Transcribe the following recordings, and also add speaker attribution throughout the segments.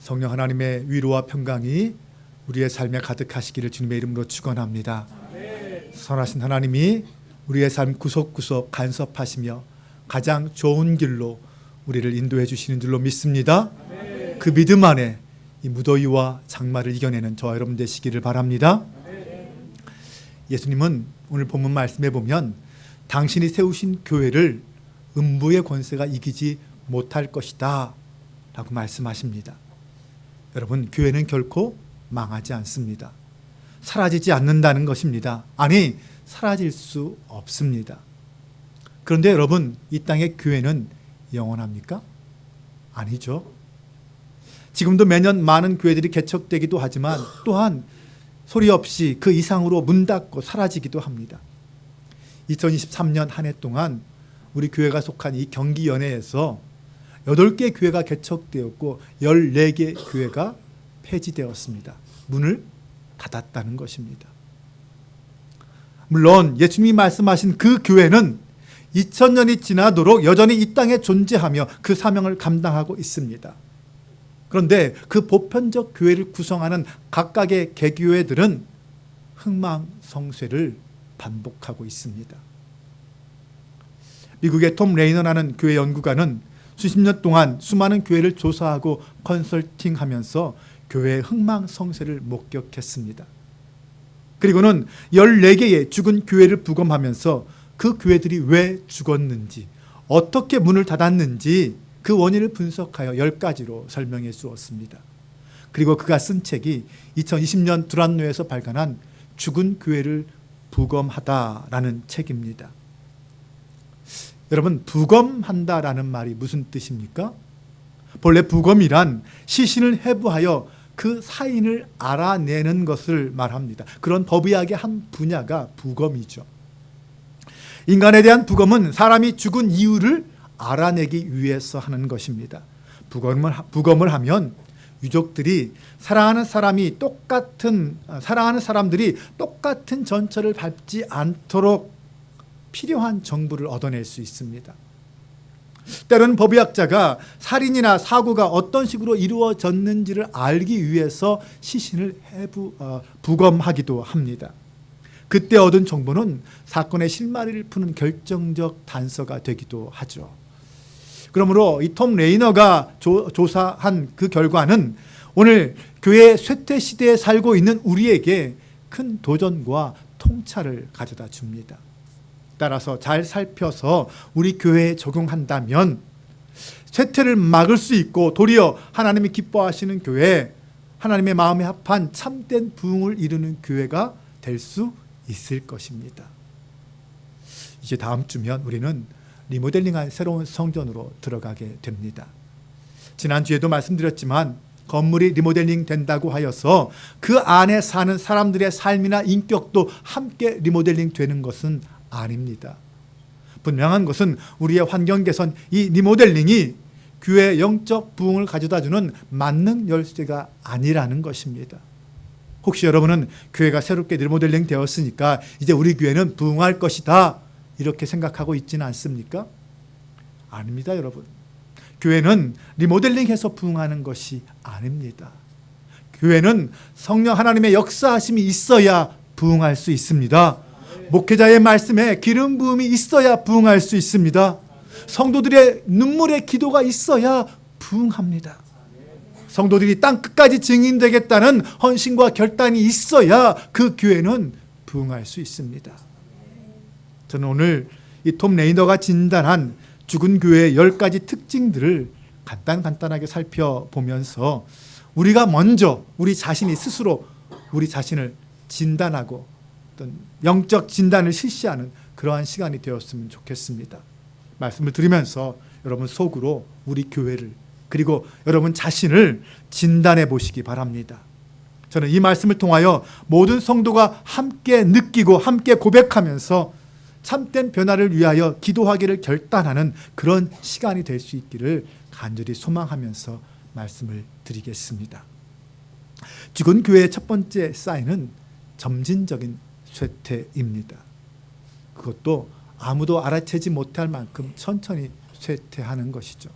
Speaker 1: 성령 하나님의 위로와 평강이 우리의 삶에 가득하시기를 주님의 이름으로 축원합니다. 선하신 하나님이 우리의 삶 구석구석 간섭하시며 가장 좋은 길로 우리를 인도해 주시는 줄로 믿습니다. 그 믿음 안에 이 무더위와 장마를 이겨내는 저와 여러분 되시기를 바랍니다. 예수님은 오늘 본문 말씀에 보면 당신이 세우신 교회를 음부의 권세가 이기지 못할 것이다 라고 말씀하십니다. 여러분, 교회는 결코 망하지 않습니다. 사라지지 않는다는 것입니다. 아니, 사라질 수 없습니다. 그런데 여러분, 이 땅의 교회는 영원합니까? 아니죠. 지금도 매년 많은 교회들이 개척되기도 하지만 또한 소리 없이 그 이상으로 문 닫고 사라지기도 합니다. 2023년 한 해 동안 우리 교회가 속한 이 경기연회에서 8개 교회가 개척되었고 14개 교회가 폐지되었습니다. 문을 닫았다는 것입니다. 물론 예수님이 말씀하신 그 교회는 2000년이 지나도록 여전히 이 땅에 존재하며 그 사명을 감당하고 있습니다. 그런데 그 보편적 교회를 구성하는 각각의 개교회들은 흥망성쇠를 반복하고 있습니다. 미국의 톰 레이너라는 교회 연구가는 수십 년 동안 수많은 교회를 조사하고 컨설팅하면서 교회의 흥망성쇠를 목격했습니다. 그리고는 14개의 죽은 교회를 부검하면서 그 교회들이 왜 죽었는지, 어떻게 문을 닫았는지 그 원인을 분석하여 10가지로 설명해 주었습니다. 그리고 그가 쓴 책이 2020년 두란노에서 발간한 죽은 교회를 부검하다라는 책입니다. 여러분, 부검한다라는 말이 무슨 뜻입니까? 본래 부검이란 시신을 해부하여 그 사인을 알아내는 것을 말합니다. 그런 법의학의 한 분야가 부검이죠. 인간에 대한 부검은 사람이 죽은 이유를 알아내기 위해서 하는 것입니다. 부검을 하면 유족들이 사랑하는 사람들이 똑같은 전철을 밟지 않도록 필요한 정보를 얻어낼 수 있습니다. 때로는 법의학자가 살인이나 사고가 어떤 식으로 이루어졌는지를 알기 위해서 시신을 부검하기도 합니다. 그때 얻은 정보는 사건의 실마리를 푸는 결정적 단서가 되기도 하죠. 그러므로 이 톰 레이너가 조사한 그 결과는 오늘 교회 쇠퇴 시대에 살고 있는 우리에게 큰 도전과 통찰을 가져다 줍니다. 따라서 잘 살펴서 우리 교회에 적용한다면 쇠퇴를 막을 수 있고 도리어 하나님이 기뻐하시는 교회, 하나님의 마음에 합한 참된 부흥을 이루는 교회가 될 수 있을 것입니다. 이제 다음 주면 우리는 리모델링한 새로운 성전으로 들어가게 됩니다. 지난주에도 말씀드렸지만 건물이 리모델링 된다고 하여서 그 안에 사는 사람들의 삶이나 인격도 함께 리모델링 되는 것은 아닙니다. 분명한 것은 우리의 환경 개선, 이 리모델링이 교회의 영적 부흥을 가져다주는 만능 열쇠가 아니라는 것입니다. 혹시 여러분은 교회가 새롭게 리모델링 되었으니까 이제 우리 교회는 부흥할 것이다 이렇게 생각하고 있지는 않습니까? 아닙니다, 여러분. 교회는 리모델링해서 부흥하는 것이 아닙니다. 교회는 성령 하나님의 역사하심이 있어야 부흥할 수 있습니다. 목회자의 말씀에 기름 부음이 있어야 부흥할 수 있습니다. 성도들의 눈물의 기도가 있어야 부흥합니다. 성도들이 땅 끝까지 증인되겠다는 헌신과 결단이 있어야 그 교회는 부흥할 수 있습니다. 저는 오늘 이 톰 레이너가 진단한 죽은 교회의 10가지 특징들을 간단하게 살펴보면서 우리가 먼저 우리 자신이 스스로 우리 자신을 진단하고 어떤 영적 진단을 실시하는 그러한 시간이 되었으면 좋겠습니다. 말씀을 드리면서 여러분 속으로 우리 교회를 그리고 여러분 자신을 진단해 보시기 바랍니다. 저는 이 말씀을 통하여 모든 성도가 함께 느끼고 함께 고백하면서 참된 변화를 위하여 기도하기를 결단하는 그런 시간이 될 수 있기를 간절히 소망하면서 말씀을 드리겠습니다. 죽은 교회의 첫 번째 사인은 점진적인 쇠퇴입니다. 그것도 아무도 알아채지 못할 만큼 천천히 쇠퇴하는 것이죠.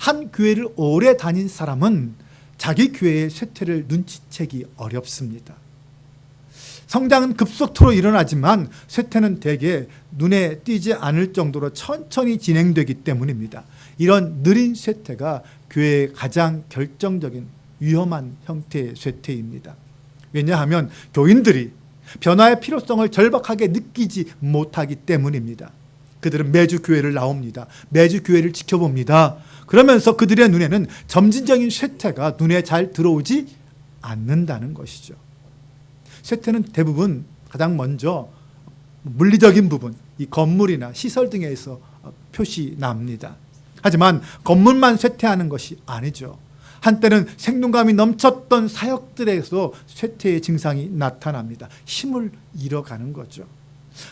Speaker 1: 한 교회를 오래 다닌 사람은 자기 교회의 쇠퇴를 눈치채기 어렵습니다. 성장은 급속도로 일어나지만 쇠퇴는 대개 눈에 띄지 않을 정도로 천천히 진행되기 때문입니다. 이런 느린 쇠퇴가 교회의 가장 결정적인 위험한 형태의 쇠퇴입니다. 왜냐하면 교인들이 변화의 필요성을 절박하게 느끼지 못하기 때문입니다. 그들은 매주 교회를 나옵니다. 매주 교회를 지켜봅니다. 그러면서 그들의 눈에는 점진적인 쇠퇴가 눈에 잘 들어오지 않는다는 것이죠. 쇠퇴는 대부분 가장 먼저 물리적인 부분, 이 건물이나 시설 등에서 표시 납니다. 하지만 건물만 쇠퇴하는 것이 아니죠. 한때는 생동감이 넘쳤던 사역들에서 쇠퇴의 증상이 나타납니다. 힘을 잃어가는 거죠.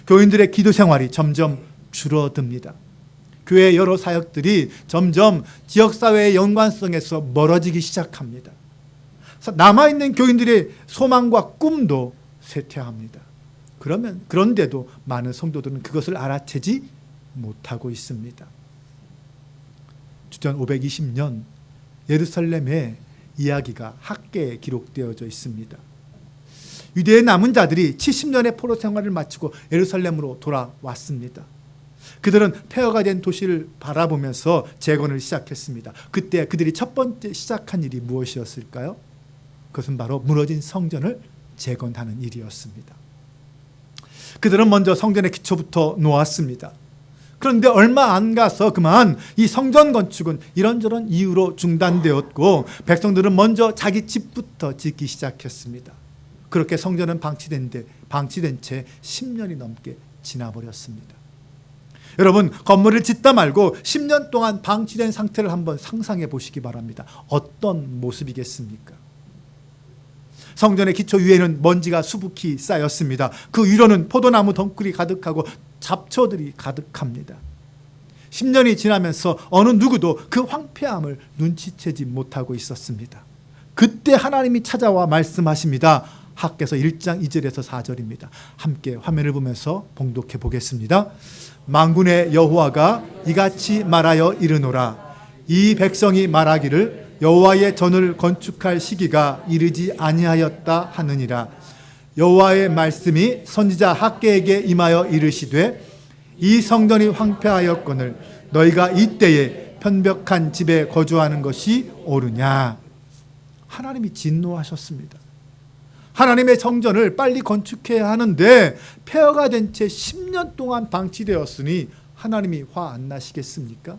Speaker 1: 교인들의 기도 생활이 점점 줄어듭니다. 교회 여러 사역들이 점점 지역사회의 연관성에서 멀어지기 시작합니다. 남아있는 교인들의 소망과 꿈도 쇠퇴합니다. 그런데도 많은 성도들은 그것을 알아채지 못하고 있습니다. 주전 520년 예루살렘의 이야기가 학계에 기록되어져 있습니다. 유대의 남은 자들이 70년의 포로 생활을 마치고 예루살렘으로 돌아왔습니다. 그들은 폐허가 된 도시를 바라보면서 재건을 시작했습니다. 그때 그들이 첫 번째 시작한 일이 무엇이었을까요? 그것은 바로 무너진 성전을 재건하는 일이었습니다. 그들은 먼저 성전의 기초부터 놓았습니다. 그런데 얼마 안 가서 그만 이 성전 건축은 이런저런 이유로 중단되었고 백성들은 먼저 자기 집부터 짓기 시작했습니다. 그렇게 성전은 방치된 채 10년이 넘게 지나버렸습니다. 여러분, 건물을 짓다 말고 10년 동안 방치된 상태를 한번 상상해 보시기 바랍니다. 어떤 모습이겠습니까? 성전의 기초 위에는 먼지가 수북히 쌓였습니다. 그 위로는 포도나무 덩굴이 가득하고 잡초들이 가득합니다. 10년이 지나면서 어느 누구도 그 황폐함을 눈치채지 못하고 있었습니다. 그때 하나님이 찾아와 말씀하십니다. 학개서 1장 2절에서 4절입니다. 함께 화면을 보면서 봉독해 보겠습니다. 만군의 여호와가 이같이 말하여 이르노라. 이 백성이 말하기를 여호와의 전을 건축할 시기가 이르지 아니하였다 하느니라. 여호와의 말씀이 선지자 학개에게 임하여 이르시되 이 성전이 황폐하였거늘 너희가 이때에 편벽한 집에 거주하는 것이 옳으냐. 하나님이 진노하셨습니다. 하나님의 성전을 빨리 건축해야 하는데 폐허가 된 채 10년 동안 방치되었으니 하나님이 화 안 나시겠습니까?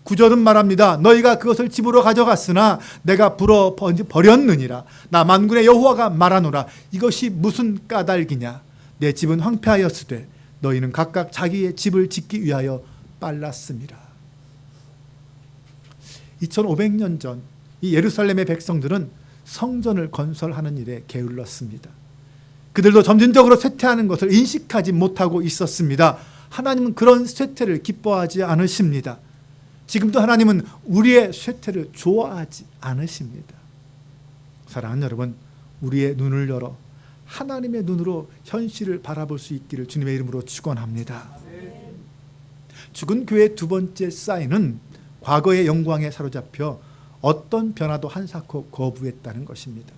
Speaker 1: 9절은 말합니다. 너희가 그것을 집으로 가져갔으나 내가 불어 버렸느니라. 나 만군의 여호와가 말하노라. 이것이 무슨 까닭이냐. 내 집은 황폐하였으되 너희는 각각 자기의 집을 짓기 위하여 빨랐음이라. 2500년 전 이 예루살렘의 백성들은 성전을 건설하는 일에 게을렀습니다. 그들도 점진적으로 쇠퇴하는 것을 인식하지 못하고 있었습니다. 하나님은 그런 쇠퇴를 기뻐하지 않으십니다. 지금도 하나님은 우리의 쇠퇴를 좋아하지 않으십니다. 사랑하는 여러분, 우리의 눈을 열어 하나님의 눈으로 현실을 바라볼 수 있기를 주님의 이름으로 축원합니다. 죽은 교회의 두 번째 사인은 과거의 영광에 사로잡혀 어떤 변화도 한사코 거부했다는 것입니다.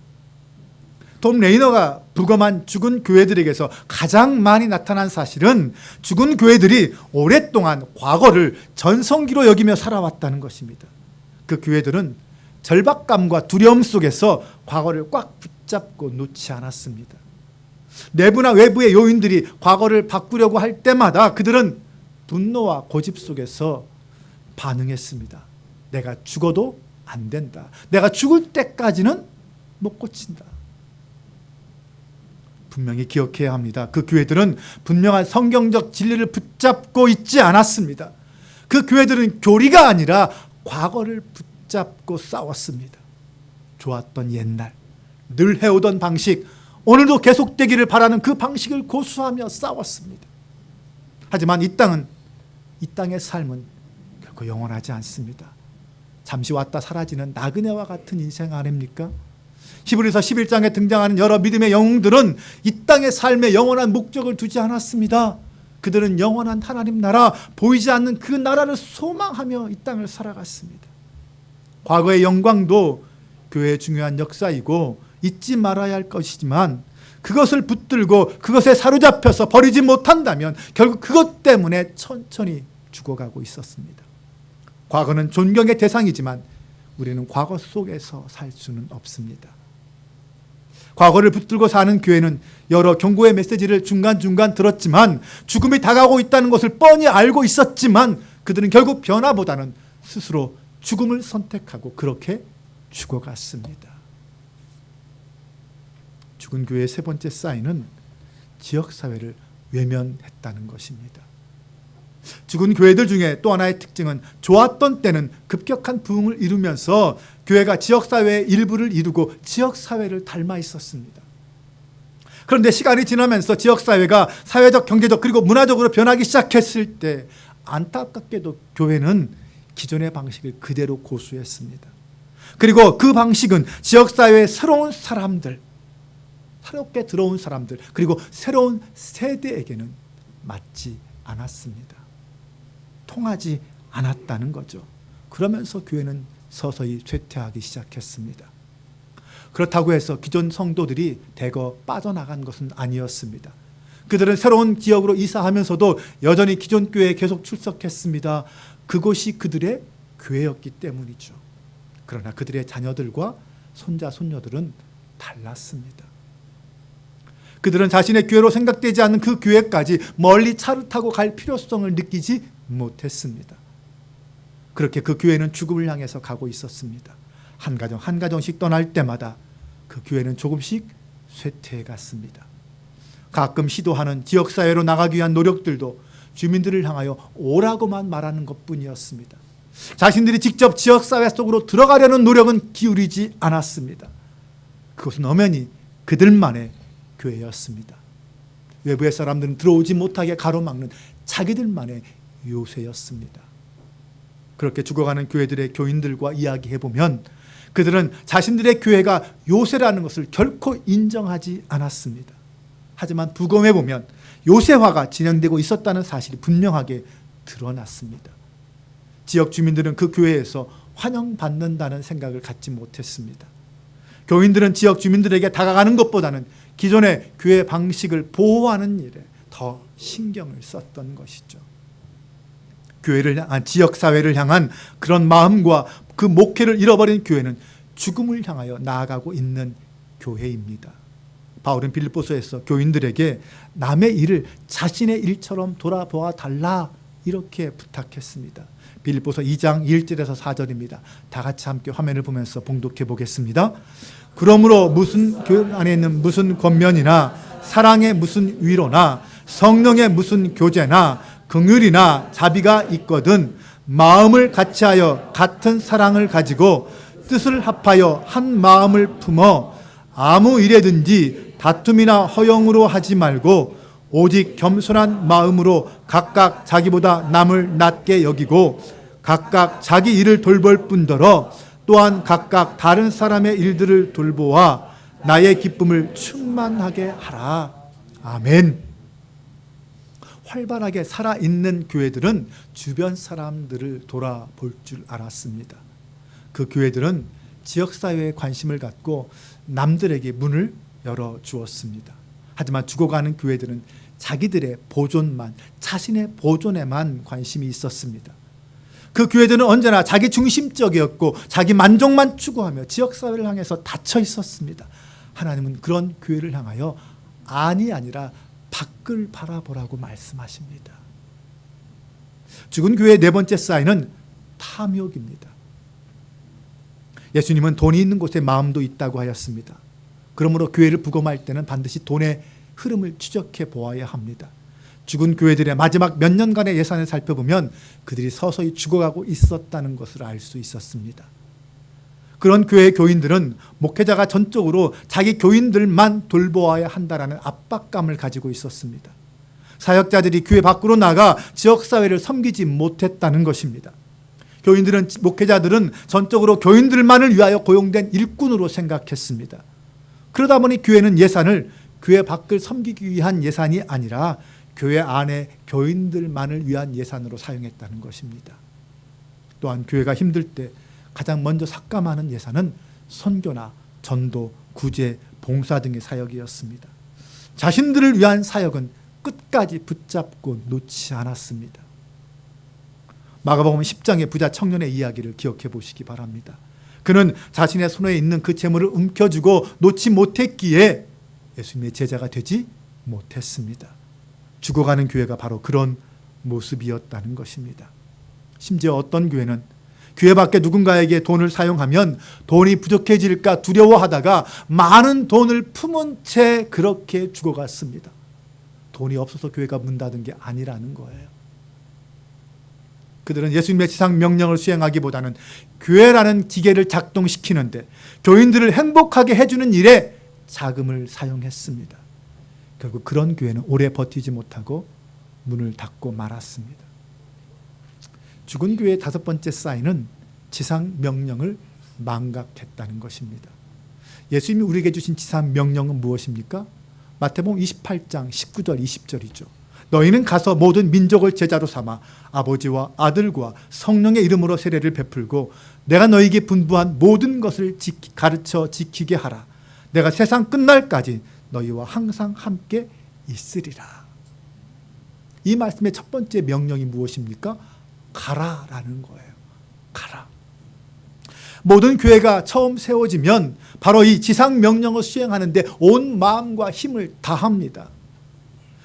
Speaker 1: 톰 레이너가 부검한 죽은 교회들에게서 가장 많이 나타난 사실은 죽은 교회들이 오랫동안 과거를 전성기로 여기며 살아왔다는 것입니다. 그 교회들은 절박감과 두려움 속에서 과거를 꽉 붙잡고 놓지 않았습니다. 내부나 외부의 요인들이 과거를 바꾸려고 할 때마다 그들은 분노와 고집 속에서 반응했습니다. 내가 죽어도 안 된다. 내가 죽을 때까지는 못 고친다. 분명히 기억해야 합니다. 그 교회들은 분명한 성경적 진리를 붙잡고 있지 않았습니다. 그 교회들은 교리가 아니라 과거를 붙잡고 싸웠습니다. 좋았던 옛날, 늘 해오던 방식, 오늘도 계속되기를 바라는 그 방식을 고수하며 싸웠습니다. 하지만 이 땅의 삶은 결코 영원하지 않습니다. 잠시 왔다 사라지는 나그네와 같은 인생 아닙니까? 히브리서 11장에 등장하는 여러 믿음의 영웅들은 이 땅의 삶에 영원한 목적을 두지 않았습니다. 그들은 영원한 하나님 나라, 보이지 않는 그 나라를 소망하며 이 땅을 살아갔습니다. 과거의 영광도 교회의 중요한 역사이고 잊지 말아야 할 것이지만 그것을 붙들고 그것에 사로잡혀서 버리지 못한다면 결국 그것 때문에 천천히 죽어가고 있었습니다. 과거는 존경의 대상이지만 우리는 과거 속에서 살 수는 없습니다. 과거를 붙들고 사는 교회는 여러 경고의 메시지를 중간중간 들었지만 죽음이 다가오고 있다는 것을 뻔히 알고 있었지만 그들은 결국 변화보다는 스스로 죽음을 선택하고 그렇게 죽어갔습니다. 죽은 교회의 세 번째 사인은 지역사회를 외면했다는 것입니다. 죽은 교회들 중에 또 하나의 특징은 좋았던 때는 급격한 부흥을 이루면서 교회가 지역사회의 일부를 이루고 지역사회를 닮아 있었습니다. 그런데 시간이 지나면서 지역사회가 사회적, 경제적 그리고 문화적으로 변하기 시작했을 때 안타깝게도 교회는 기존의 방식을 그대로 고수했습니다. 그리고 그 방식은 지역사회의 새로운 사람들, 새롭게 들어온 사람들 그리고 새로운 세대에게는 맞지 않았습니다. 통하지 않았다는 거죠. 그러면서 교회는 서서히 쇠퇴하기 시작했습니다. 그렇다고 해서 기존 성도들이 대거 빠져나간 것은 아니었습니다. 그들은 새로운 지역으로 이사하면서도 여전히 기존 교회에 계속 출석했습니다. 그곳이 그들의 교회였기 때문이죠. 그러나 그들의 자녀들과 손자, 손녀들은 달랐습니다. 그들은 자신의 교회로 생각되지 않는 그 교회까지 멀리 차를 타고 갈 필요성을 느끼지 못했습니다. 그렇게 그 교회는 죽음을 향해서 가고 있었습니다. 한 가정 한 가정씩 떠날 때마다 그 교회는 조금씩 쇠퇴해 갔습니다. 가끔 시도하는 지역사회로 나가기 위한 노력들도 주민들을 향하여 오라고만 말하는 것뿐이었습니다. 자신들이 직접 지역사회 속으로 들어가려는 노력은 기울이지 않았습니다. 그것은 엄연히 그들만의 교회였습니다. 외부의 사람들은 들어오지 못하게 가로막는 자기들만의 요새였습니다. 그렇게 죽어가는 교회들의 교인들과 이야기해보면 그들은 자신들의 교회가 요새라는 것을 결코 인정하지 않았습니다. 하지만 부검해보면 요새화가 진행되고 있었다는 사실이 분명하게 드러났습니다. 지역 주민들은 그 교회에서 환영받는다는 생각을 갖지 못했습니다. 교인들은 지역 주민들에게 다가가는 것보다는 기존의 교회 방식을 보호하는 일에 더 신경을 썼던 것이죠. 교회를 향한, 지역사회를 향한 그런 마음과 그 목회를 잃어버린 교회는 죽음을 향하여 나아가고 있는 교회입니다. 바울은 빌립보서에서 교인들에게 남의 일을 자신의 일처럼 돌아보아 달라 이렇게 부탁했습니다. 빌립보서 2장 1절에서 4절입니다. 다 같이 함께 화면을 보면서 봉독해 보겠습니다. 그러므로 무슨 교회 안에 있는 무슨 권면이나 사랑의 무슨 위로나 성령의 무슨 교제나 긍휼이나 자비가 있거든 마음을 같이하여 같은 사랑을 가지고 뜻을 합하여 한 마음을 품어 아무 일에든지 다툼이나 허영으로 하지 말고 오직 겸손한 마음으로 각각 자기보다 남을 낮게 여기고 각각 자기 일을 돌볼 뿐더러 또한 각각 다른 사람의 일들을 돌보아 나의 기쁨을 충만하게 하라. 아멘. 활발하게 살아있는 교회들은 주변 사람들을 돌아볼 줄 알았습니다. 그 교회들은 지역사회에 관심을 갖고 남들에게 문을 열어주었습니다. 하지만 죽어가는 교회들은 자기들의 보존만, 자신의 보존에만 관심이 있었습니다. 그 교회들은 언제나 자기 중심적이었고 자기 만족만 추구하며 지역사회를 향해서 닫혀 있었습니다. 하나님은 그런 교회를 향하여 아니라 밖을 바라보라고 말씀하십니다. 죽은 교회의 네 번째 사인은 탐욕입니다. 예수님은 돈이 있는 곳에 마음도 있다고 하였습니다. 그러므로 교회를 부검할 때는 반드시 돈의 흐름을 추적해 보아야 합니다. 죽은 교회들의 마지막 몇 년간의 예산을 살펴보면 그들이 서서히 죽어가고 있었다는 것을 알 수 있었습니다. 그런 교회의 교인들은 목회자가 전적으로 자기 교인들만 돌보아야 한다라는 압박감을 가지고 있었습니다. 사역자들이 교회 밖으로 나가 지역사회를 섬기지 못했다는 것입니다. 교인들은, 목회자들은 전적으로 교인들만을 위하여 고용된 일꾼으로 생각했습니다. 그러다 보니 교회는 예산을 교회 밖을 섬기기 위한 예산이 아니라 교회 안에 교인들만을 위한 예산으로 사용했다는 것입니다. 또한 교회가 힘들 때 가장 먼저 삭감하는 예산은 선교나 전도, 구제, 봉사 등의 사역이었습니다. 자신들을 위한 사역은 끝까지 붙잡고 놓지 않았습니다. 마가복음 10장의 부자 청년의 이야기를 기억해 보시기 바랍니다. 그는 자신의 손에 있는 그 재물을 움켜쥐고 놓지 못했기에 예수님의 제자가 되지 못했습니다. 죽어가는 교회가 바로 그런 모습이었다는 것입니다. 심지어 어떤 교회는 교회 밖에 누군가에게 돈을 사용하면 돈이 부족해질까 두려워하다가 많은 돈을 품은 채 그렇게 죽어갔습니다. 돈이 없어서 교회가 문 닫은 게 아니라는 거예요. 그들은 예수님의 지상 명령을 수행하기보다는 교회라는 기계를 작동시키는데 교인들을 행복하게 해주는 일에 자금을 사용했습니다. 결국 그런 교회는 오래 버티지 못하고 문을 닫고 말았습니다. 죽은 교회의 다섯 번째 사인은 지상 명령을 망각했다는 것입니다. 예수님이 우리에게 주신 지상 명령은 무엇입니까? 마태복음 28장 19절 20절이죠. 너희는 가서 모든 민족을 제자로 삼아 아버지와 아들과 성령의 이름으로 세례를 베풀고 내가 너희에게 분부한 모든 것을 가르쳐 지키게 하라. 내가 세상 끝날까지 너희와 항상 함께 있으리라. 이 말씀의 첫 번째 명령이 무엇입니까? 가라라는 거예요. 가라. 모든 교회가 처음 세워지면 바로 이 지상 명령을 수행하는데 온 마음과 힘을 다합니다.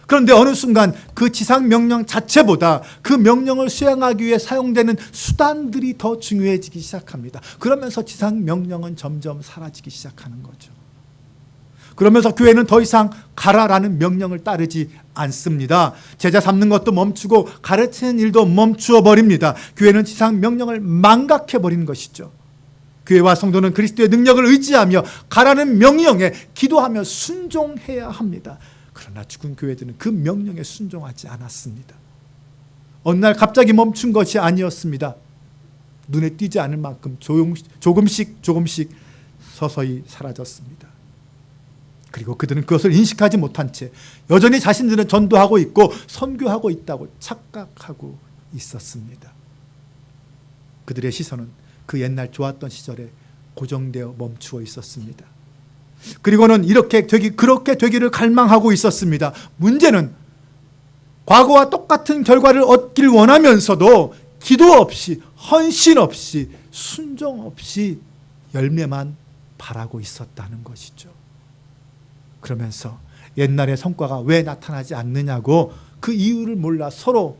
Speaker 1: 그런데 어느 순간 그 지상 명령 자체보다 그 명령을 수행하기 위해 사용되는 수단들이 더 중요해지기 시작합니다. 그러면서 지상 명령은 점점 사라지기 시작하는 거죠. 그러면서 교회는 더 이상 가라라는 명령을 따르지 않습니다. 제자 삼는 것도 멈추고 가르치는 일도 멈추어 버립니다. 교회는 지상 명령을 망각해 버린 것이죠. 교회와 성도는 그리스도의 능력을 의지하며 가라는 명령에 기도하며 순종해야 합니다. 그러나 죽은 교회들은 그 명령에 순종하지 않았습니다. 어느 날 갑자기 멈춘 것이 아니었습니다. 눈에 띄지 않을 만큼 조금씩 서서히 사라졌습니다. 그리고 그들은 그것을 인식하지 못한 채 여전히 자신들은 전도하고 있고 선교하고 있다고 착각하고 있었습니다. 그들의 시선은 그 옛날 좋았던 시절에 고정되어 멈추어 있었습니다. 그리고는 그렇게 되기를 갈망하고 있었습니다. 문제는 과거와 똑같은 결과를 얻길 원하면서도 기도 없이, 헌신 없이, 순종 없이 열매만 바라고 있었다는 것이죠. 그러면서 옛날의 성과가 왜 나타나지 않느냐고 그 이유를 몰라 서로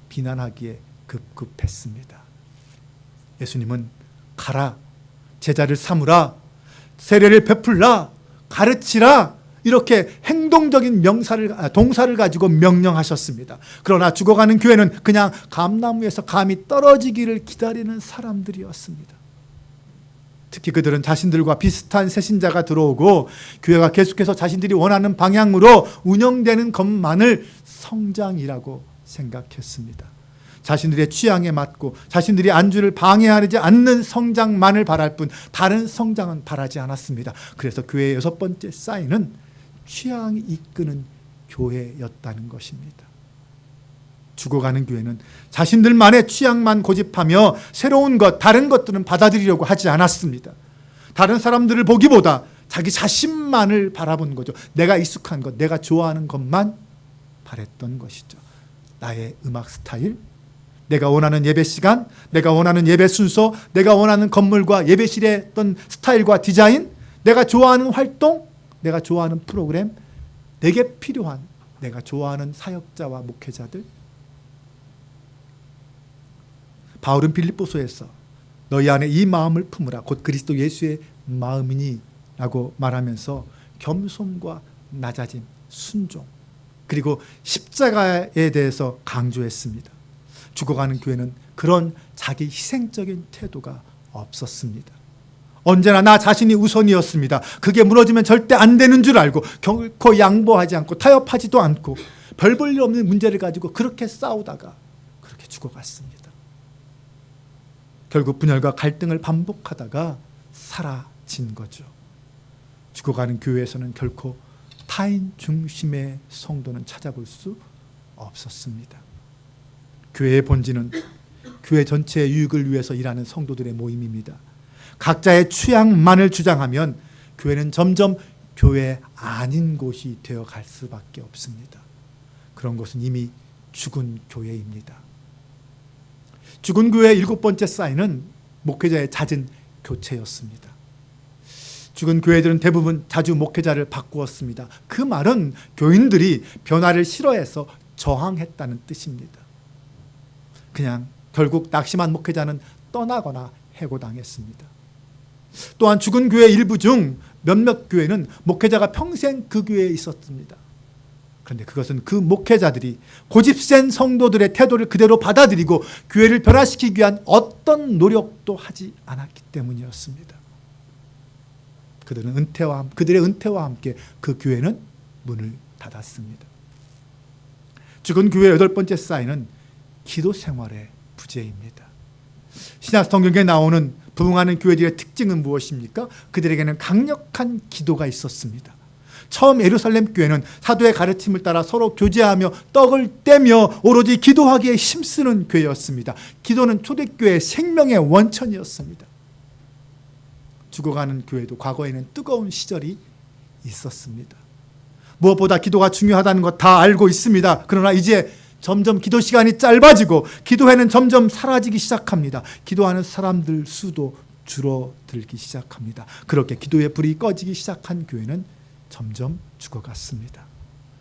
Speaker 1: 비난하기에 급급했습니다. 예수님은 가라, 제자를 삼으라, 세례를 베풀라, 가르치라 이렇게 행동적인 동사를 가지고 명령하셨습니다. 그러나 죽어가는 교회는 그냥 감나무에서 감이 떨어지기를 기다리는 사람들이었습니다. 특히 그들은 자신들과 비슷한 새신자가 들어오고 교회가 계속해서 자신들이 원하는 방향으로 운영되는 것만을 성장이라고 생각했습니다. 자신들의 취향에 맞고 자신들이 안주를 방해하지 않는 성장만을 바랄 뿐 다른 성장은 바라지 않았습니다. 그래서 교회의 여섯 번째 사인은 취향이 이끄는 교회였다는 것입니다. 죽어가는 교회는 자신들만의 취향만 고집하며 새로운 것, 다른 것들은 받아들이려고 하지 않았습니다. 다른 사람들을 보기보다 자기 자신만을 바라본 거죠. 내가 익숙한 것, 내가 좋아하는 것만 바랬던 것이죠. 나의 음악 스타일, 내가 원하는 예배 시간, 내가 원하는 예배 순서, 내가 원하는 건물과 예배실의 어떤 스타일과 디자인, 내가 좋아하는 활동, 내가 좋아하는 프로그램, 내게 필요한, 내가 좋아하는 사역자와 목회자들. 바울은 빌립보서에서 너희 안에 이 마음을 품으라 곧 그리스도 예수의 마음이니 라고 말하면서 겸손과 낮아짐, 순종 그리고 십자가에 대해서 강조했습니다. 죽어가는 교회는 그런 자기 희생적인 태도가 없었습니다. 언제나 나 자신이 우선이었습니다. 그게 무너지면 절대 안 되는 줄 알고 결코 양보하지 않고 타협하지도 않고 별 볼 일 없는 문제를 가지고 그렇게 싸우다가 그렇게 죽어갔습니다. 결국 분열과 갈등을 반복하다가 사라진 거죠. 죽어가는 교회에서는 결코 타인 중심의 성도는 찾아볼 수 없었습니다. 교회의 본질은 교회 전체의 유익을 위해서 일하는 성도들의 모임입니다. 각자의 취향만을 주장하면 교회는 점점 교회 아닌 곳이 되어갈 수밖에 없습니다. 그런 것은 이미 죽은 교회입니다. 죽은 교회의 7번째 사인은 목회자의 잦은 교체였습니다. 죽은 교회들은 대부분 자주 목회자를 바꾸었습니다. 그 말은 교인들이 변화를 싫어해서 저항했다는 뜻입니다. 그냥 결국 낙심한 목회자는 떠나거나 해고당했습니다. 또한 죽은 교회 일부 중 몇몇 교회는 목회자가 평생 그 교회에 있었습니다. 그런데 그것은 그 목회자들이 고집센 성도들의 태도를 그대로 받아들이고 교회를 변화시키기 위한 어떤 노력도 하지 않았기 때문이었습니다. 그들의 은퇴와 함께 그 교회는 문을 닫았습니다. 죽은 교회의 8번째 사인은 기도 생활의 부재입니다. 신약 성경에 나오는 부흥하는 교회들의 특징은 무엇입니까? 그들에게는 강력한 기도가 있었습니다. 처음 예루살렘 교회는 사도의 가르침을 따라 서로 교제하며 떡을 떼며 오로지 기도하기에 힘쓰는 교회였습니다. 기도는 초대교회의 생명의 원천이었습니다. 죽어가는 교회도 과거에는 뜨거운 시절이 있었습니다. 무엇보다 기도가 중요하다는 것 다 알고 있습니다. 그러나 이제 점점 기도 시간이 짧아지고 기도회는 점점 사라지기 시작합니다. 기도하는 사람들 수도 줄어들기 시작합니다. 그렇게 기도의 불이 꺼지기 시작한 교회는 점점 죽어갔습니다.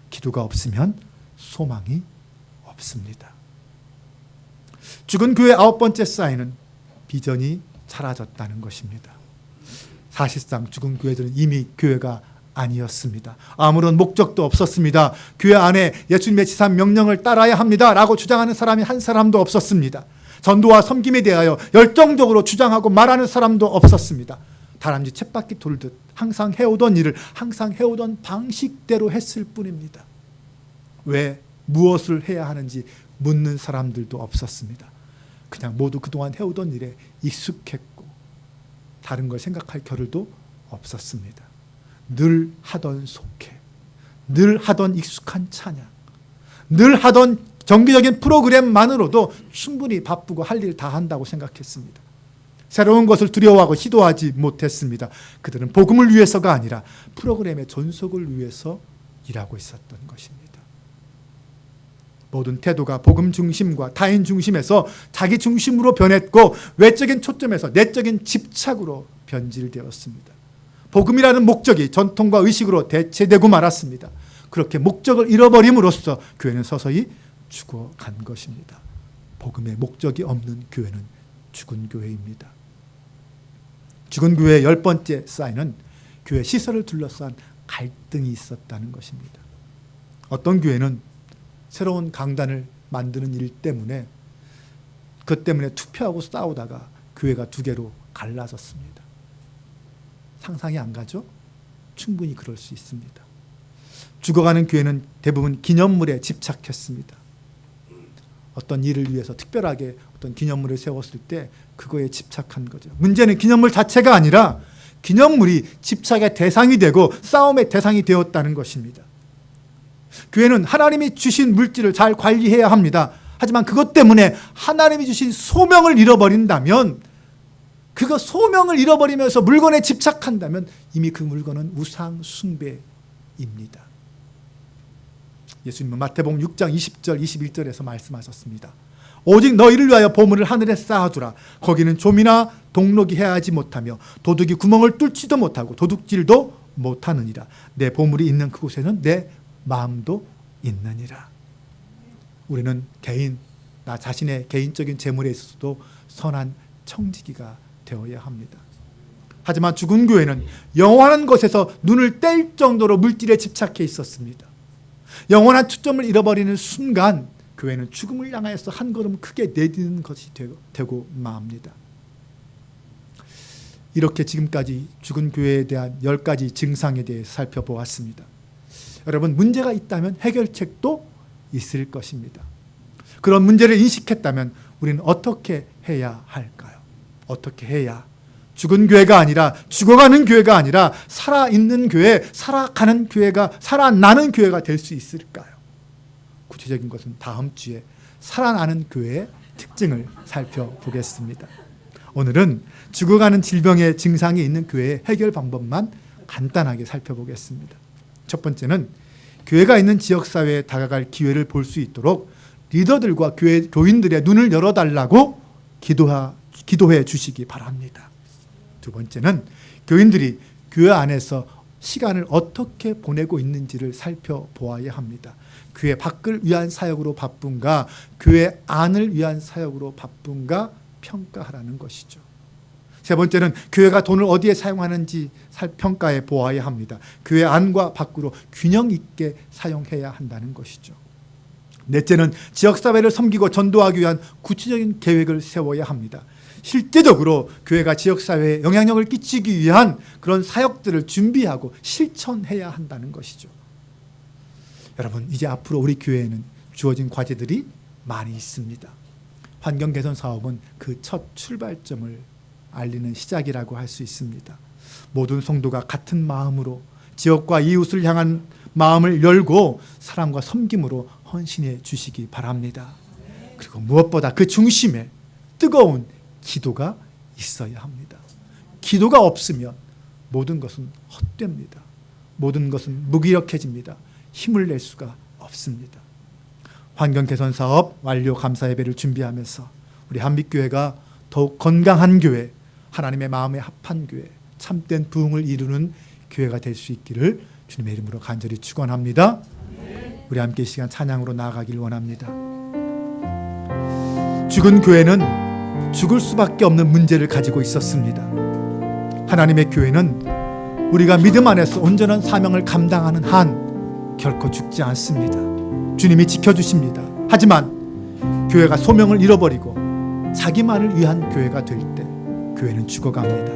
Speaker 1: 기도가 없으면 소망이 없습니다. 죽은 교회의 9번째 사인은 비전이 사라졌다는 것입니다. 사실상 죽은 교회들은 이미 교회가 아니었습니다. 아무런 목적도 없었습니다. 교회 안에 예수님의 지상 명령을 따라야 합니다 라고 주장하는 사람이 한 사람도 없었습니다. 전도와 섬김에 대하여 열정적으로 주장하고 말하는 사람도 없었습니다. 다람쥐 쳇바퀴 돌듯 항상 해오던 일을 항상 해오던 방식대로 했을 뿐입니다. 왜 무엇을 해야 하는지 묻는 사람들도 없었습니다. 그냥 모두 그동안 해오던 일에 익숙했고 다른 걸 생각할 겨를도 없었습니다. 늘 하던 속회, 늘 하던 익숙한 찬양, 늘 하던 정기적인 프로그램만으로도 충분히 바쁘고 할 일 다 한다고 생각했습니다. 새로운 것을 두려워하고 시도하지 못했습니다. 그들은 복음을 위해서가 아니라 프로그램의 존속을 위해서 일하고 있었던 것입니다. 모든 태도가 복음 중심과 타인 중심에서 자기 중심으로 변했고 외적인 초점에서 내적인 집착으로 변질되었습니다. 복음이라는 목적이 전통과 의식으로 대체되고 말았습니다. 그렇게 목적을 잃어버림으로써 교회는 서서히 죽어간 것입니다. 복음의 목적이 없는 교회는 죽은 교회입니다. 죽은 교회의 10번째 사인은 교회 시설을 둘러싼 갈등이 있었다는 것입니다. 어떤 교회는 새로운 강단을 만드는 일 때문에 그 때문에 투표하고 싸우다가 교회가 두 개로 갈라졌습니다. 상상이 안 가죠? 충분히 그럴 수 있습니다. 죽어가는 교회는 대부분 기념물에 집착했습니다. 어떤 일을 위해서 특별하게 어떤 기념물을 세웠을 때 그거에 집착한 거죠. 문제는 기념물 자체가 아니라 기념물이 집착의 대상이 되고 싸움의 대상이 되었다는 것입니다. 교회는 하나님이 주신 물질을 잘 관리해야 합니다. 하지만 그것 때문에 하나님이 주신 소명을 잃어버린다면, 그거 소명을 잃어버리면서 물건에 집착한다면 이미 그 물건은 우상 숭배입니다. 예수님은 마태복음 6장 20절 21절에서 말씀하셨습니다. 오직 너희를 위하여 보물을 하늘에 쌓아두라. 거기는 좀이나 동록이 해하지 못하며 도둑이 구멍을 뚫지도 못하고 도둑질도 못하느니라. 내 보물이 있는 그곳에는 내 마음도 있느니라. 우리는 나 자신의 개인적인 재물에 있어서도 선한 청지기가 되어야 합니다. 하지만 죽은 교회는 영원한 것에서 눈을 뗄 정도로 물질에 집착해 있었습니다. 영원한 초점을 잃어버리는 순간 교회는 죽음을 향하여서 한 걸음 크게 내딛는 것이 되고 맙니다. 이렇게 지금까지 죽은 교회에 대한 10가지 증상에 대해 살펴보았습니다. 여러분, 문제가 있다면 해결책도 있을 것입니다. 그런 문제를 인식했다면 우리는 어떻게 해야 할까요? 어떻게 해야 죽은 교회가 아니라 죽어가는 교회가 아니라 살아있는 교회, 살아가는 교회가, 살아나는 교회가 될 수 있을까요? 구체적인 것은 다음 주에 살아나는 교회의 특징을 살펴보겠습니다. 오늘은 죽어가는 질병의 증상이 있는 교회의 해결 방법만 간단하게 살펴보겠습니다. 첫 번째는 교회가 있는 지역사회에 다가갈 기회를 볼 수 있도록 리더들과 교회 교인들의 눈을 열어달라고 기도해 주시기 바랍니다. 두 번째는 교인들이 교회 안에서 시간을 어떻게 보내고 있는지를 살펴보아야 합니다. 교회 밖을 위한 사역으로 바쁜가, 교회 안을 위한 사역으로 바쁜가 평가하라는 것이죠. 세 번째는 교회가 돈을 어디에 사용하는지 평가해 보아야 합니다. 교회 안과 밖으로 균형 있게 사용해야 한다는 것이죠. 넷째는 지역사회를 섬기고 전도하기 위한 구체적인 계획을 세워야 합니다. 실제적으로 교회가 지역사회에 영향력을 끼치기 위한 그런 사역들을 준비하고 실천해야 한다는 것이죠. 여러분, 이제 앞으로 우리 교회에는 주어진 과제들이 많이 있습니다. 환경 개선 사업은 그 첫 출발점을 알리는 시작이라고 할 수 있습니다. 모든 성도가 같은 마음으로 지역과 이웃을 향한 마음을 열고 사랑과 섬김으로 헌신해 주시기 바랍니다. 그리고 무엇보다 그 중심에 뜨거운 기도가 있어야 합니다. 기도가 없으면 모든 것은 헛됩니다. 모든 것은 무기력해집니다. 힘을 낼 수가 없습니다. 환경 개선 사업 완료 감사 예배를 준비하면서 우리 한빛교회가 더욱 건강한 교회, 하나님의 마음에 합한 교회, 참된 부흥을 이루는 교회가 될 수 있기를 주님의 이름으로 간절히 축원합니다. 우리 함께 이 시간 찬양으로 나아가길 원합니다. 죽은 교회는 죽을 수밖에 없는 문제를 가지고 있었습니다. 하나님의 교회는 우리가 믿음 안에서 온전한 사명을 감당하는 한 결코 죽지 않습니다. 주님이 지켜주십니다. 하지만 교회가 소명을 잃어버리고 자기만을 위한 교회가 될 때 교회는 죽어갑니다.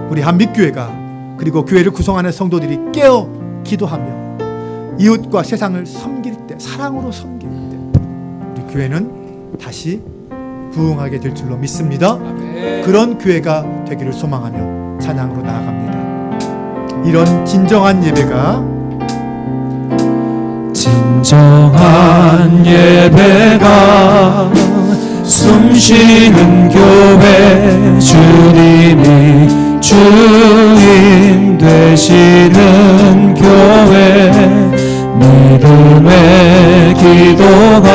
Speaker 1: 우리 한빛교회가 그리고 교회를 구성하는 성도들이 깨어 기도하며 이웃과 세상을 섬길 때, 사랑으로 섬길 때 우리 교회는 다시 부흥하게 될 줄로 믿습니다. 아멘. 그런 교회가 되기를 소망하며 찬양으로 나아갑니다. 이런 진정한 예배가
Speaker 2: 숨쉬는 교회, 주님이 주인 되시는 교회, 믿음의 기도가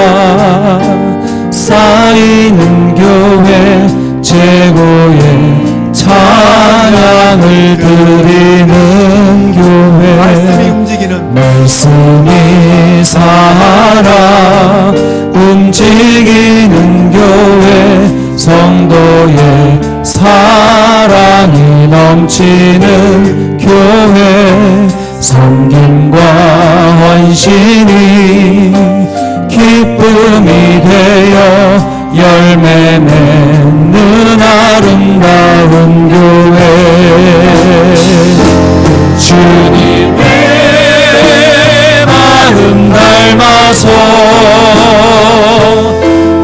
Speaker 2: 쌓이는 교회, 최고의 찬양을 드리는 교회, 말씀이 살아 움직이는 교회, 성도의 사랑이 넘치는 교회, 섬김과 헌신이 기쁨이 되어 열매 맺는 아름다운 교회, 주님의 마음 닮아서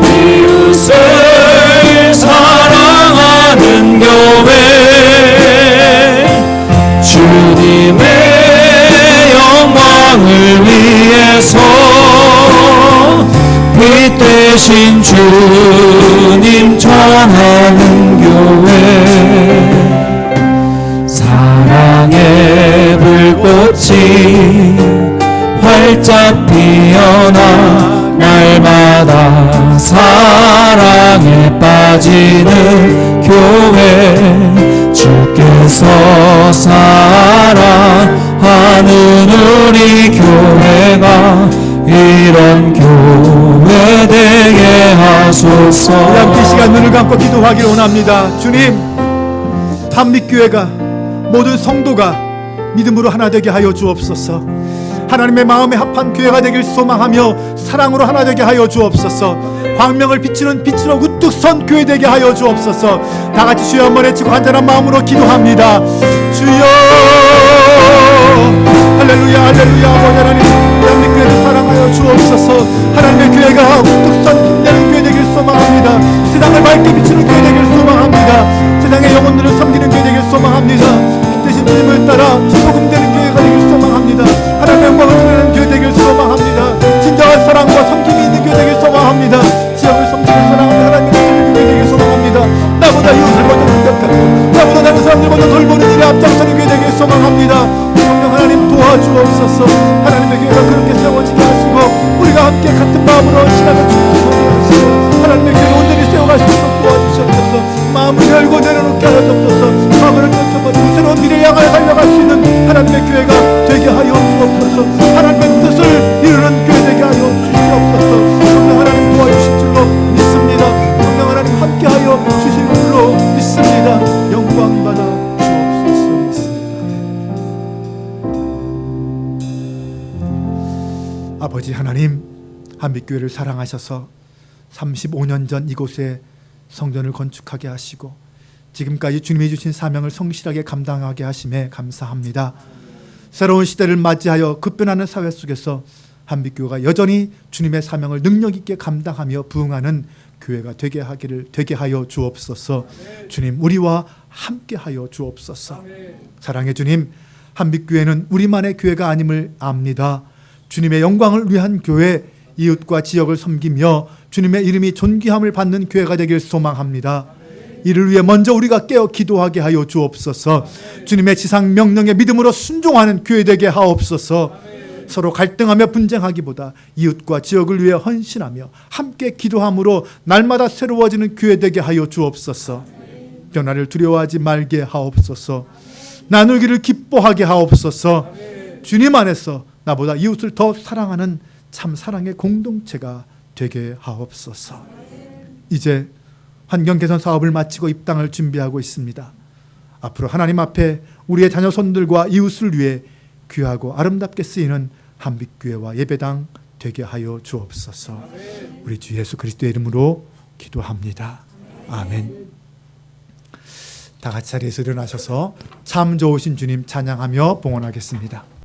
Speaker 2: 이웃을 사랑하는 교회, 주님의 영광을 위해서 빛 되신 주님 전하는 교회, 사랑의 불꽃이 활짝 피어나 날마다 사랑에 빠지는 교회, 주께서 사랑하는 우리 교회가 이런 교회 되게 하소서.
Speaker 1: 함께 시간 눈을 감고 기도하길 원합니다. 주님, 한빛교회가 모든 성도가 믿음으로 하나 되게 하여 주옵소서. 하나님의 마음에 합한 교회가 되길 소망하며 사랑으로 하나 되게 하여 주옵소서. 광명을 비추는 빛으로 우뚝 선 교회 되게 하여 주옵소서. 다 같이 주여 한번 외치고 간절한 마음으로 기도합니다. 주여, 할렐루야, 할렐루야. 아버지 하나님, 한빛교회를 사랑하여 주옵소서. 하나님의 교회가 우뚝 선 빛나는 교회 되길 소망합니다. 세상을 밝게 비추는 교회 되길 소망합니다. 세상의 영혼들을 섬기는 교회 되길 소망합니다. 대신 주님을 따라 소금되는 교회가 되길 소망합니다. 하나님의 영광을 드리는 교회 되길 소망합니다. 진정한 사랑과 섬김이 있는 교회 되길 소망합니다. 지역을 섬기는 사랑을 사람들보다 돌보는 일에 앞장서는 교회 되길 소망합니다. 성령 하나님 도와주옵소서. 하나님의 교회가 그렇게 세워지게 하시고 우리가 함께 같은 마음으로 신앙을 충성하게 하시고 하나님의 교회를 온전히 세워갈 수 있도록 도와주시옵소서. 마음을 열고 내려놓게 하여 주옵소서. 과거를 펼쳐버리고 새로운 미래를 향하여 달려갈 수 있는 하나님의 교회가 되게 하여 주옵소서. 하나님의 뜻을 이루는 교회 되게 하여 주시옵소서. 성령 하나님 도와주실 줄로 믿습니다. 성령 하나님 함께하여 주실 줄로 믿습니다. 영광 받아 주옵소서. 믿습니다. 아버지 하나님, 한빛교회를 사랑하셔서 35년 전 이곳에 성전을 건축하게 하시고 지금까지 주님이 주신 사명을 성실하게 감당하게 하심에 감사합니다. 새로운 시대를 맞이하여 급변하는 사회 속에서 한빛교회가 여전히 주님의 사명을 능력 있게 감당하며 부응하는 교회가 되게 하여 주옵소서. 주님, 우리와 함께 하여 주옵소서. 사랑의 주님, 한빛교회는 우리만의 교회가 아님을 압니다. 주님의 영광을 위한 교회, 이웃과 지역을 섬기며 주님의 이름이 존귀함을 받는 교회가 되길 소망합니다. 이를 위해 먼저 우리가 깨어 기도하게 하여 주옵소서. 주님의 지상 명령에 믿음으로 순종하는 교회 되게 하옵소서. 서로 갈등하며 분쟁하기보다 이웃과 지역을 위해 헌신하며 함께 기도함으로 날마다 새로워지는 교회 되게 하여 주옵소서. 변화를 두려워하지 말게 하옵소서. 나누기를 기뻐하게 하옵소서. 주님 안에서 나보다 이웃을 더 사랑하는 참 사랑의 공동체가 되게 하옵소서. 이제 환경 개선 사업을 마치고 입당을 준비하고 있습니다. 앞으로 하나님 앞에 우리의 자녀손들과 이웃을 위해 귀하고 아름답게 쓰이는 한빛교회와 예배당 되게 하여 주옵소서. 우리 주 예수 그리스도의 이름으로 기도합니다. 아멘. 다 같이 자리에서 일어나셔서 참 좋으신 주님 찬양하며 봉헌하겠습니다.